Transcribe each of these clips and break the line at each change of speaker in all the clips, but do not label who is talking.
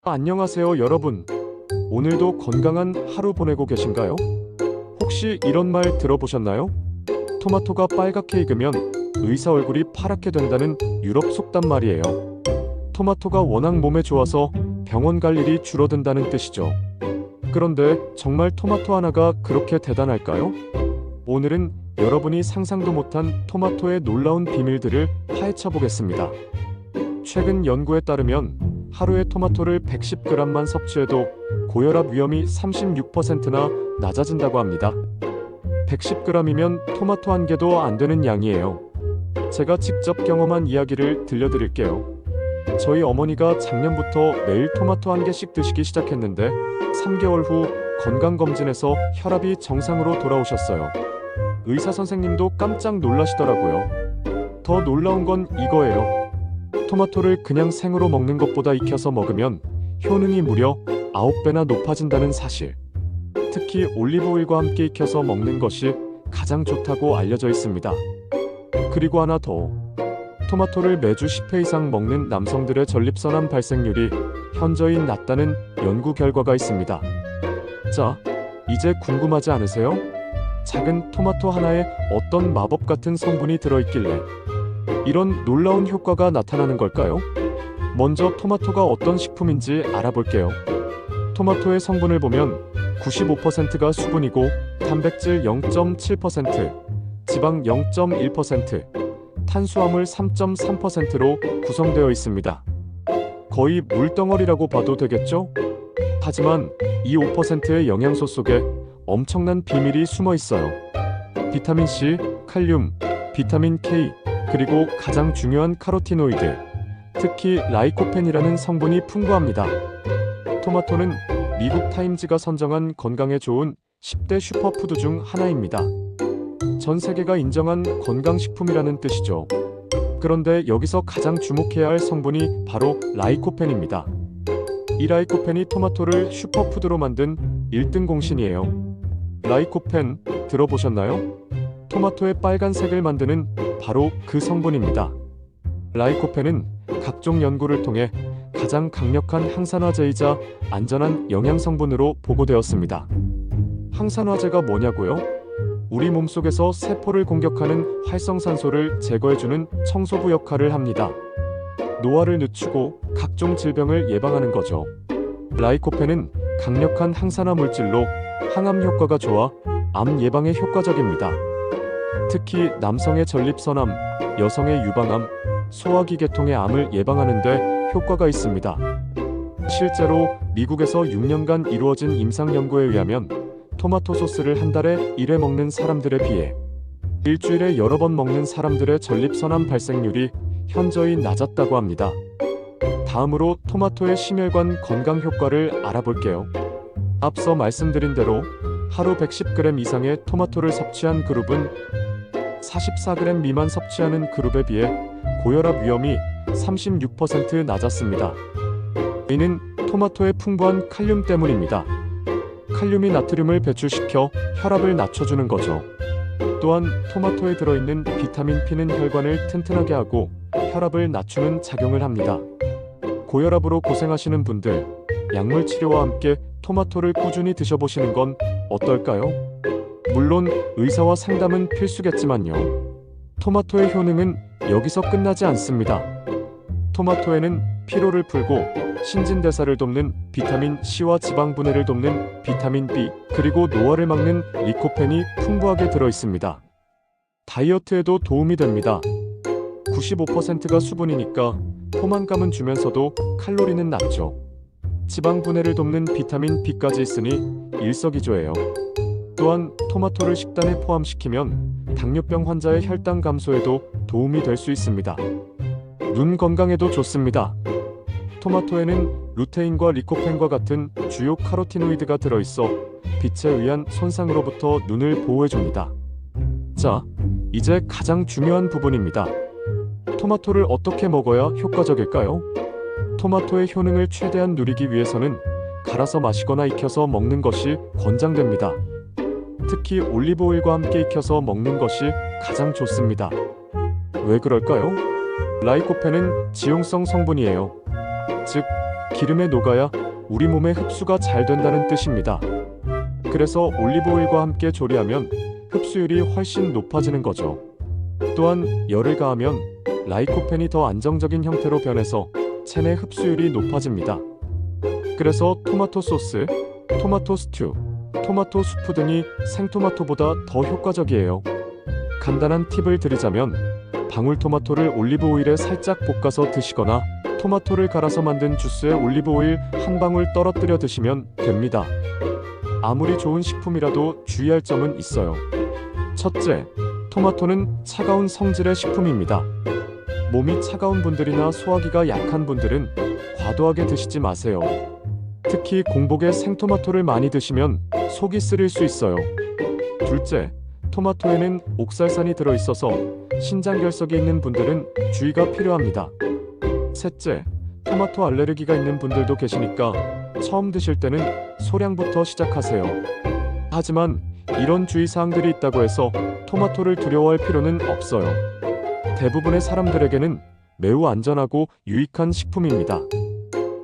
안녕하세요, 여러분. 오늘도 건강한 하루 보내고 계신가요? 혹시 이런 말 들어보셨나요? 토마토가 빨갛게 익으면 의사 얼굴이 파랗게 된다는 유럽 속담 말이에요. 토마토가 워낙 몸에 좋아서 병원 갈 일이 줄어든다는 뜻이죠. 그런데 정말 토마토 하나가 그렇게 대단할까요? 오늘은 여러분이 상상도 못한 토마토의 놀라운 비밀들을 파헤쳐 보겠습니다. 최근 연구에 따르면 하루에 토마토를 110g만 섭취해도 고혈압 위험이 36%나 낮아진다고 합니다. 110g이면 토마토 한 개도 안 되는 양이에요. 제가 직접 경험한 이야기를 들려드릴게요. 저희 어머니가 작년부터 매일 토마토 한 개씩 드시기 시작했는데 3개월 후 건강검진에서 혈압이 정상으로 돌아오셨어요. 의사 선생님도 깜짝 놀라시더라고요. 더 놀라운 건 이거예요. 토마토를 그냥 생으로 먹는 것보다 익혀서 먹으면 효능이 무려 9배나 높아진다는 사실. 특히 올리브오일과 함께 익혀서 먹는 것이 가장 좋다고 알려져 있습니다. 그리고 하나 더. 토마토를 매주 10회 이상 먹는 남성들의 전립선암 발생률이 현저히 낮다는 연구 결과가 있습니다. 자, 이제 궁금하지 않으세요? 작은 토마토 하나에 어떤 마법 같은 성분이 들어있길래 이런 놀라운 효과가 나타나는 걸까요? 먼저 토마토가 어떤 식품인지 알아볼게요. 토마토의 성분을 보면 95%가 수분이고 단백질 0.7%, 지방 0.1%, 탄수화물 3.3%로 구성되어 있습니다. 거의 물덩어리라고 봐도 되겠죠? 하지만 이 5%의 영양소 속에 엄청난 비밀이 숨어 있어요. 비타민 C, 칼륨, 비타민 K, 그리고 가장 중요한 카로티노이드, 특히 라이코펜이라는 성분이 풍부합니다. 토마토는 미국 타임즈가 선정한 건강에 좋은 10대 슈퍼푸드 중 하나입니다. 전 세계가 인정한 건강식품이라는 뜻이죠. 그런데 여기서 가장 주목해야 할 성분이 바로 라이코펜입니다. 이 라이코펜이 토마토를 슈퍼푸드로 만든 1등 공신이에요. 라이코펜 들어보셨나요? 토마토의 빨간색을 만드는 바로 그 성분입니다. 라이코펜은 각종 연구를 통해 가장 강력한 항산화제이자 안전한 영양 성분으로 보고되었습니다. 항산화제가 뭐냐고요? 우리 몸속에서 세포를 공격하는 활성산소를 제거해주는 청소부 역할을 합니다. 노화를 늦추고 각종 질병을 예방하는 거죠. 라이코펜은 강력한 항산화 물질로 항암 효과가 좋아 암 예방에 효과적입니다. 특히 남성의 전립선암, 여성의 유방암, 소화기 계통의 암을 예방하는 데 효과가 있습니다. 실제로 미국에서 6년간 이루어진 임상 연구에 의하면 토마토 소스를 한 달에 1회 먹는 사람들에 비해 일주일에 여러 번 먹는 사람들의 전립선암 발생률이 현저히 낮았다고 합니다. 다음으로 토마토의 심혈관 건강 효과를 알아볼게요. 앞서 말씀드린 대로 하루 110g 이상의 토마토를 섭취한 그룹은 44g 미만 섭취하는 그룹에 비해 고혈압 위험이 36% 낮았습니다. 이는 토마토의 풍부한 칼륨 때문입니다. 칼륨이 나트륨을 배출시켜 혈압을 낮춰주는 거죠. 또한 토마토에 들어있는 비타민 P는 혈관을 튼튼하게 하고 혈압을 낮추는 작용을 합니다. 고혈압으로 고생하시는 분들, 약물 치료와 함께 토마토를 꾸준히 드셔보시는 건 어떨까요? 물론 의사와 상담은 필수겠지만요. 토마토의 효능은 여기서 끝나지 않습니다. 토마토에는 피로를 풀고 신진대사를 돕는 비타민 C와 지방 분해를 돕는 비타민 B, 그리고 노화를 막는 리코펜이 풍부하게 들어있습니다. 다이어트에도 도움이 됩니다. 95%가 수분이니까 포만감은 주면서도 칼로리는 낮죠. 지방 분해를 돕는 비타민 B까지 있으니 일석이조예요. 또한 토마토를 식단에 포함시키면 당뇨병 환자의 혈당 감소에도 도움이 될 수 있습니다. 눈 건강에도 좋습니다. 토마토에는 루테인과 리코펜과 같은 주요 카로티노이드가 들어있어 빛에 의한 손상으로부터 눈을 보호해줍니다. 자, 이제 가장 중요한 부분입니다. 토마토를 어떻게 먹어야 효과적일까요? 토마토의 효능을 최대한 누리기 위해서는 갈아서 마시거나 익혀서 먹는 것이 권장됩니다. 특히 올리브오일과 함께 익혀서 먹는 것이 가장 좋습니다. 왜 그럴까요? 라이코펜은 지용성 성분이에요. 즉, 기름에 녹아야 우리 몸에 흡수가 잘 된다는 뜻입니다. 그래서 올리브오일과 함께 조리하면 흡수율이 훨씬 높아지는 거죠. 또한 열을 가하면 라이코펜이 더 안정적인 형태로 변해서 체내 흡수율이 높아집니다. 그래서 토마토 소스, 토마토 스튜, 토마토 수프 등이 생토마토보다 더 효과적이에요. 간단한 팁을 드리자면 방울토마토를 올리브오일에 살짝 볶아서 드시거나 토마토를 갈아서 만든 주스에 올리브오일 한 방울 떨어뜨려 드시면 됩니다. 아무리 좋은 식품이라도 주의할 점은 있어요. 첫째, 토마토는 차가운 성질의 식품입니다. 몸이 차가운 분들이나 소화기가 약한 분들은 과도하게 드시지 마세요. 특히 공복에 생토마토를 많이 드시면 속이 쓰릴 수 있어요. 둘째, 토마토에는 옥살산이 들어있어서 신장결석이 있는 분들은 주의가 필요합니다. 셋째, 토마토 알레르기가 있는 분들도 계시니까 처음 드실 때는 소량부터 시작하세요. 하지만 이런 주의사항들이 있다고 해서 토마토를 두려워할 필요는 없어요. 대부분의 사람들에게는 매우 안전하고 유익한 식품입니다.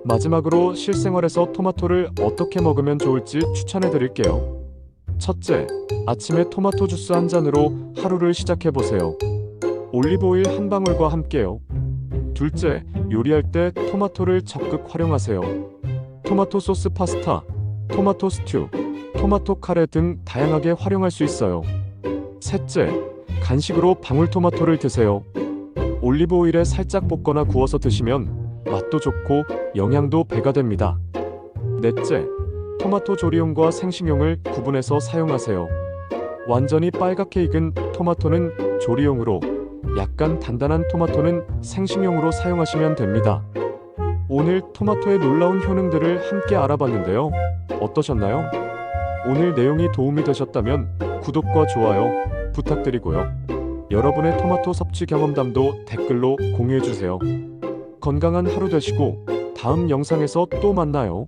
마지막으로 실생활에서 토마토를 어떻게 먹으면 좋을지 추천해 드릴게요. 첫째, 아침에 토마토 주스 한 잔으로 하루를 시작해 보세요. 올리브오일 한 방울과 함께요. 둘째, 요리할 때 토마토를 적극 활용하세요. 토마토 소스 파스타, 토마토 스튜, 토마토 카레 등 다양하게 활용할 수 있어요. 셋째, 간식으로 방울토마토를 드세요. 올리브오일에 살짝 볶거나 구워서 드시면 맛도 좋고 영양도 배가 됩니다. 넷째, 토마토 조리용과 생식용을 구분해서 사용하세요. 완전히 빨갛게 익은 토마토는 조리용으로, 약간 단단한 토마토는 생식용으로 사용하시면 됩니다. 오늘 토마토의 놀라운 효능들을 함께 알아봤는데요. 어떠셨나요? 오늘 내용이 도움이 되셨다면 구독과 좋아요 부탁드리고요. 여러분의 토마토 섭취 경험담도 댓글로 공유해주세요. 건강한 하루 되시고 다음 영상에서 또 만나요.